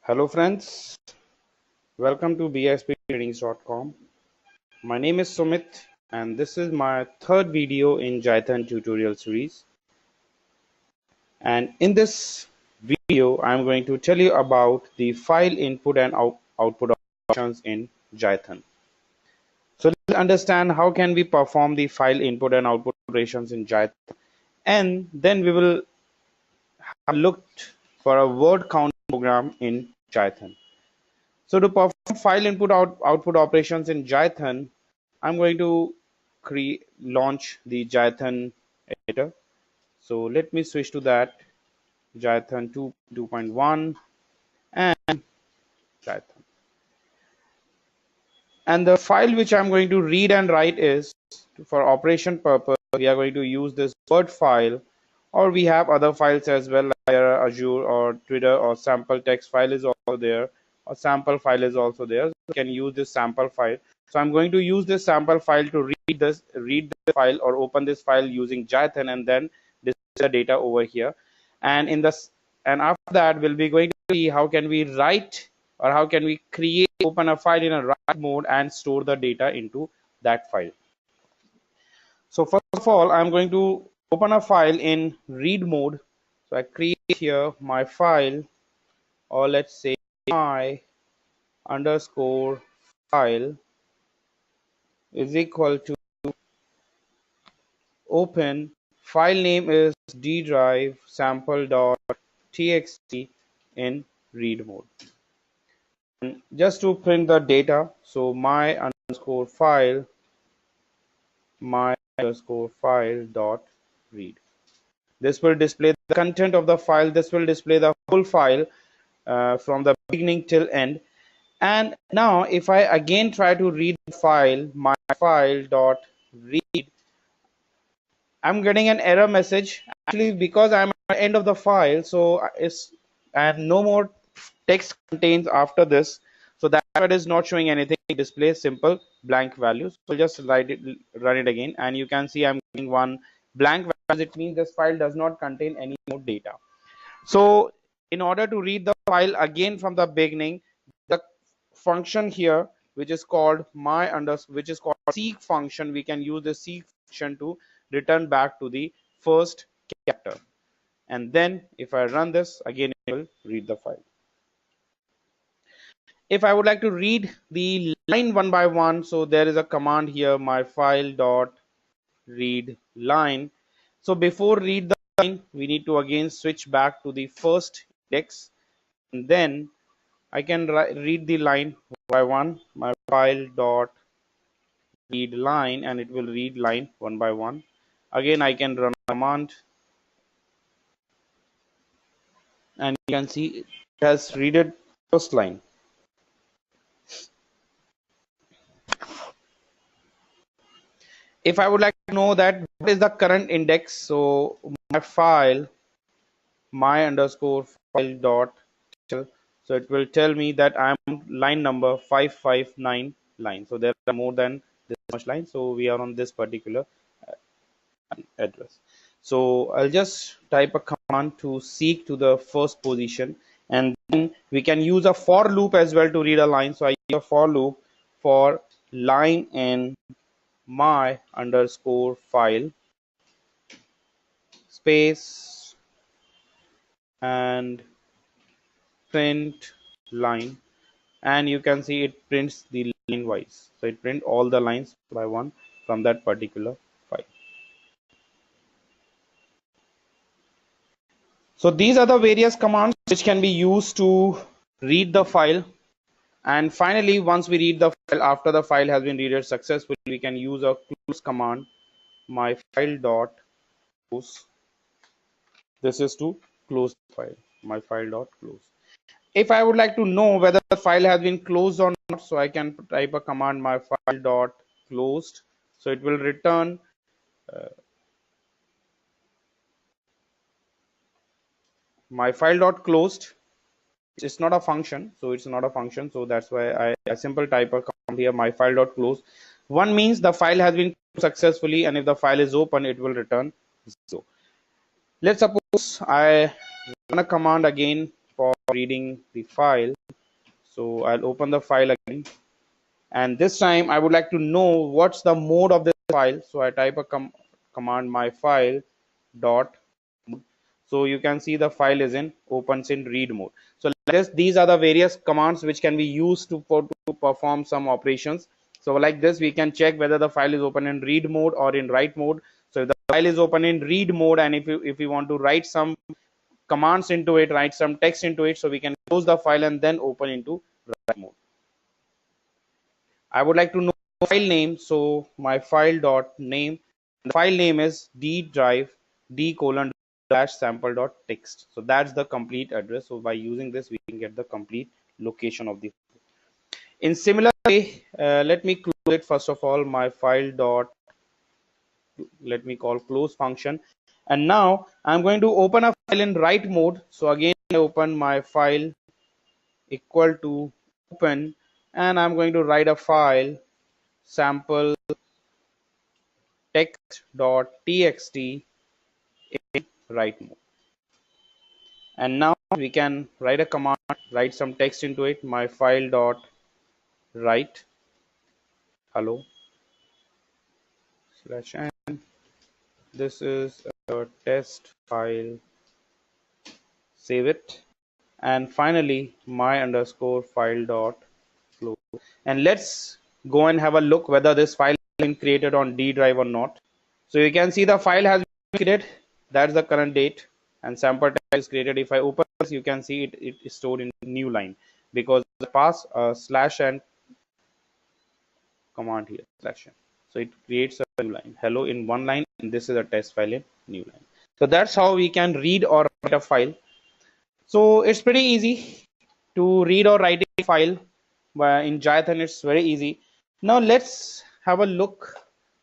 Hello friends, welcome to bsptrainings.com. My name is Sumit and this is my third video in Jython tutorial series. And in this video, I am going to tell you about the file input and output operations in Jython. So let's understand how can we perform the file input and output operations in Jython. And then we will have looked for a word count program in Jython. So to perform file input output operations in Jython, I'm going to launch the Jython editor. So let me switch to that, Jython 2.1 and Jython. And the file which I'm going to read and write is, for operation purpose, we are going to use this Word file, or we have other files as well, like Azure or Twitter, or sample text file is also there, or sample file is also there. So you can use this sample file. So I'm going to use this sample file to read the file or open this file using Jython, and then display the data over here. And after that, we'll be going to see how can we write, or how can we open a file in a write mode and store the data into that file. So first of all, I'm going to open a file in read mode. So I create here my file, or let's say my underscore file is equal to open. File name is ddrive sample.txt in read mode. And just to print the data, so my underscore file dot read. This will display the content of the file. This will display the whole file from the beginning till end. And now if I again try to read the file, my file dot read, I'm getting an error message actually because I'm at the end of the file. So it's and no more text contains after this. So that is not showing anything. It displays simple blank values. So just run it again, and you can see I'm getting one blank value. It means this file does not contain any more data. So in order to read the file again from the beginning, the function here, which is called seek function, we can use the seek function to return back to the first character. And then if I run this again, it will read the file. If I would like to read the line one by one, so there is a command here, my file dot read line. So before read the line, we need to again switch back to the first index, and then I can read the line one by one, my file dot read line, and it will read line one by one. Again I can run a command, and you can see it has read first line. If I would like to know that what is the current index, so my underscore file dot title, so it will tell me that I'm line number 559 line. So there are more than this much line, so we are on this particular address. So I'll just type a command to seek to the first position, and then we can use a for loop as well to read a line. So I use a for loop for line in my underscore file space and print line, and you can see it prints the line wise. So it prints all the lines by one from that particular file. So these are the various commands which can be used to read the file. And finally, once we read the file, after the file has been read successfully, we can use a close command, my file dot close. This is to close the file, my file dot close. If I would like to know whether the file has been closed or not, so I can type a command, my file dot closed. So it will return my file dot closed. It's not a function, so it's not a function. So that's why I simple type a command here, my file dot close. One means the file has been successfully, and if the file is open, it will return 0. Let's suppose I run a command again for reading the file. So I'll open the file again, and this time I would like to know what's the mode of this file. So I type a command my file dot. So you can see the file is in opens in read mode. So like this, these are the various commands which can be used to perform some operations. So like this, we can check whether the file is open in read mode or in write mode. So if the file is open in read mode, and if you want to write some commands into it, write some text into it, so we can close the file and then open into write mode. I would like to know file name. So my file dot name, the file name is d drive d colon dash sample dot text. So that's the complete address. So by using this, we can get the complete location of the. In similar way, let me close it first of all. My file dot, let me call close function, and now I'm going to open a file in write mode. So again, I open my file equal to open, and I'm going to write a file sample text.txt in write mode. And now we can write a command, write some text into it. My file dot write hello slash n. This is a test file. Save it. And finally, my underscore file dot close. And let's go and have a look whether this file has been created on D drive or not. So you can see the file has been created. That's the current date, and sample tag is created. If I open this, you can see it is stored in new line because the pass slash and command here slash n. So it creates a new line hello in one line, and this is a test file in new line. So that's how we can read or write a file. So it's pretty easy to read or write a file in Jython. It's very easy. Now let's have a look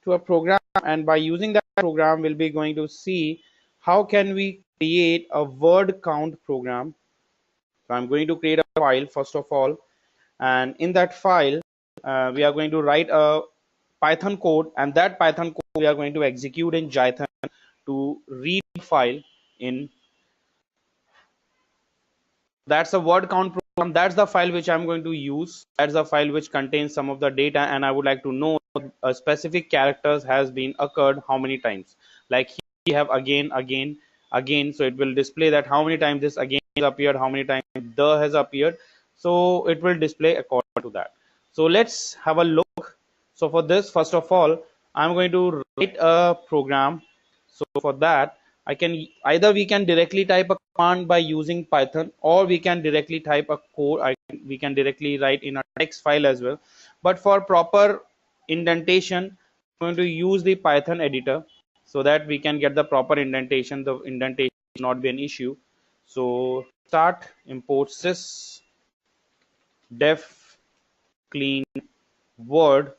to a program, and by using that program, we'll be going to see how can we create a word count program. So I'm going to create a file first of all, and in that file, we are going to write a Python code, and that Python code we are going to execute in Jython to read the file in. That's a word count program. That's the file which I'm going to use. That's the file which contains some of the data, and I would like to know a specific characters has been occurred how many times. Like here we have again, again, again. So it will display that how many times this again has appeared, how many times the has appeared. So it will display according to that. So let's have a look. So for this, first of all, I'm going to write a program. So for that, I can either we can directly type a command by using Python, or we can directly type a code. We can directly write in a text file as well. But for proper indentation, I'm going to use the Python editor so that we can get the proper indentation. The indentation will not be an issue. So start import sys def clean word.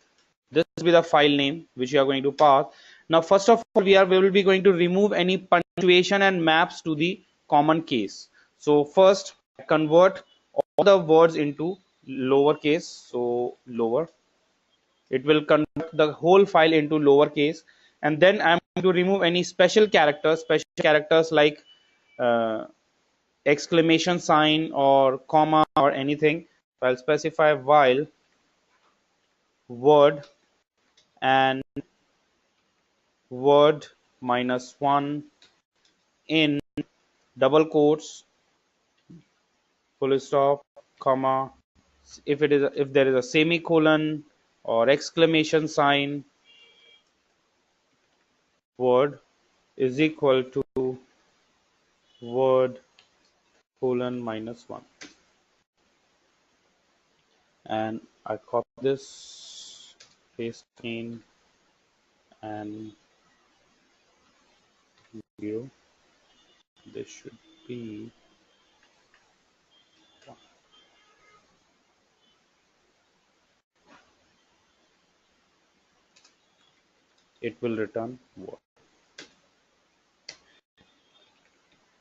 This will be the file name which you are going to pass. Now first of all, we will be going to remove any punctuation and maps to the common case. So first convert all the words into lowercase. So lower, it will convert the whole file into lowercase, and then I'm going to remove any special characters like uh, exclamation sign or comma or anything. I'll specify while word and word -1 in double quotes, full stop, comma. If there is a semicolon or exclamation sign, word is equal to word colon -1, and I copy this, paste in, and 0. This should be 1. It will return word.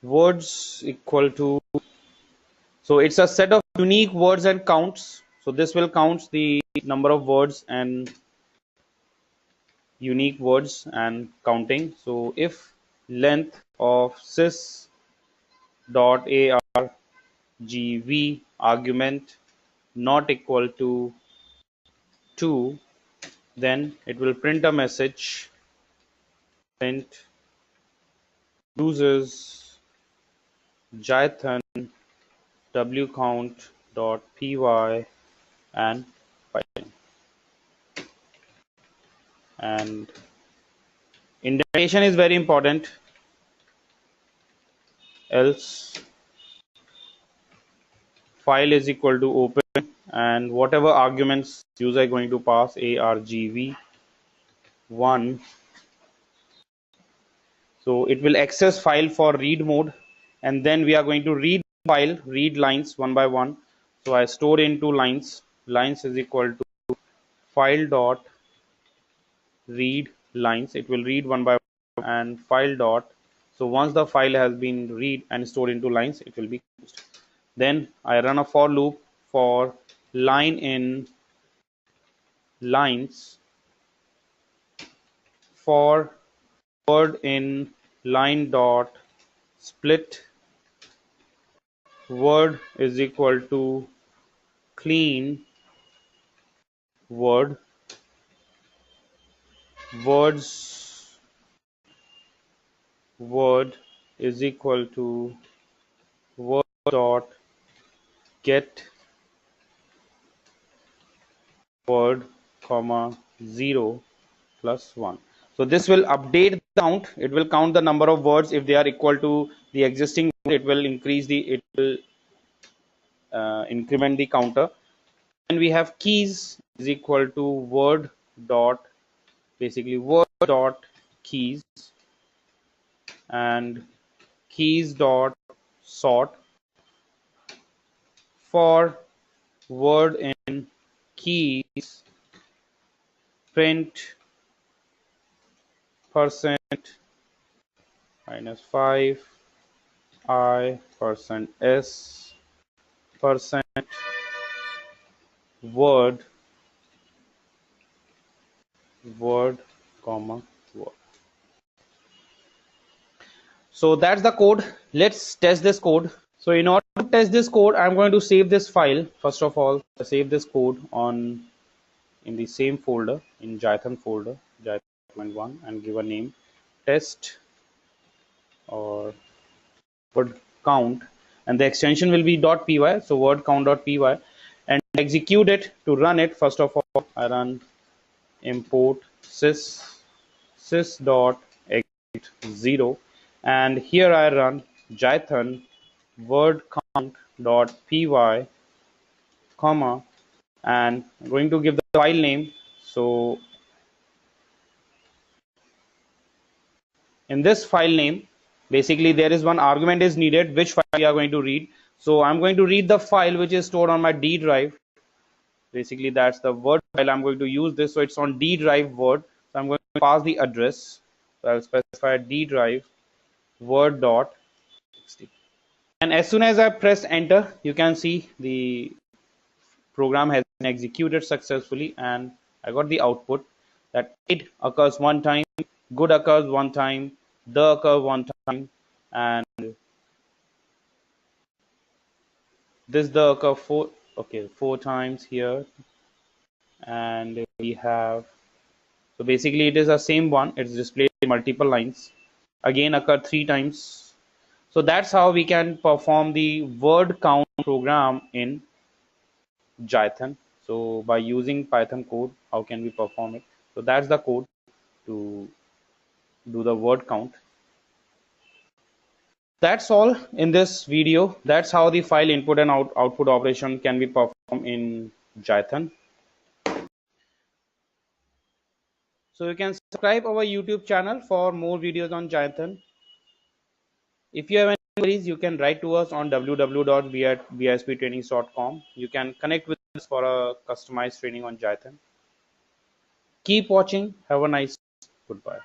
Words equal to, so it's a set of unique words and counts. So this will count the number of words and unique words and counting. So if length of sys dot ar argv argument not equal to 2, then it will print a message, print uses Jython wcount.py and Python. And indentation is very important, else file is equal to open, and whatever arguments user is going to pass argv1, so it will access file for read mode, and then we are going to read file, read lines one by one. So I store into lines, lines is equal to file dot read lines, it will read one by one, and file dot, so once the file has been read and stored into lines, it will be closed. Then I run a for loop for line in lines, for word in line dot split word is equal to clean word, words word is equal to word dot get word comma 0 plus 1. So this will update the count, it will count the number of words. If they are equal to the existing, it will increase the, it will increment the counter. And we have keys is equal to word dot, basically word dot keys, and keys dot sort for word in keys, print percent -5 I percent s percent word comma word. So that's the code. Let's test this code. So in order to test this code, I'm going to save this file. First of all, save this code on in the same folder, in Jython folder, Jython1, and give a name test or word count, and the extension will be .py, so word count.py, and execute it. To run it, first of all I run import sys dot exit 0, and here I run Jython word count dot py comma, and I'm going to give the file name. So in this file name, basically there is one argument is needed, which file we are going to read. So I'm going to read the file which is stored on my D drive. Basically that's the word file I'm going to use this, so it's on D drive word. So I'm going to pass the address, so I'll specify D drive word dot txt, and as soon as I press enter, you can see the program has been executed successfully, and I got the output that it occurs one time, good occurs one time, the occurs one time, and this the occur four times here, and we have, so basically it is the same one, it's displayed in multiple lines, again occur 3 times. So that's how we can perform the word count program in Jython. So by using Python code, how can we perform it? So that's the code to do the word count. That's all in this video. That's how the file input and output operation can be performed in Jython. So you can subscribe our YouTube channel for more videos on Jython. If you have any queries, you can write to us on www.bisptrainings.com. You can connect with us for a customized training on Jython. Keep watching. Have a nice goodbye.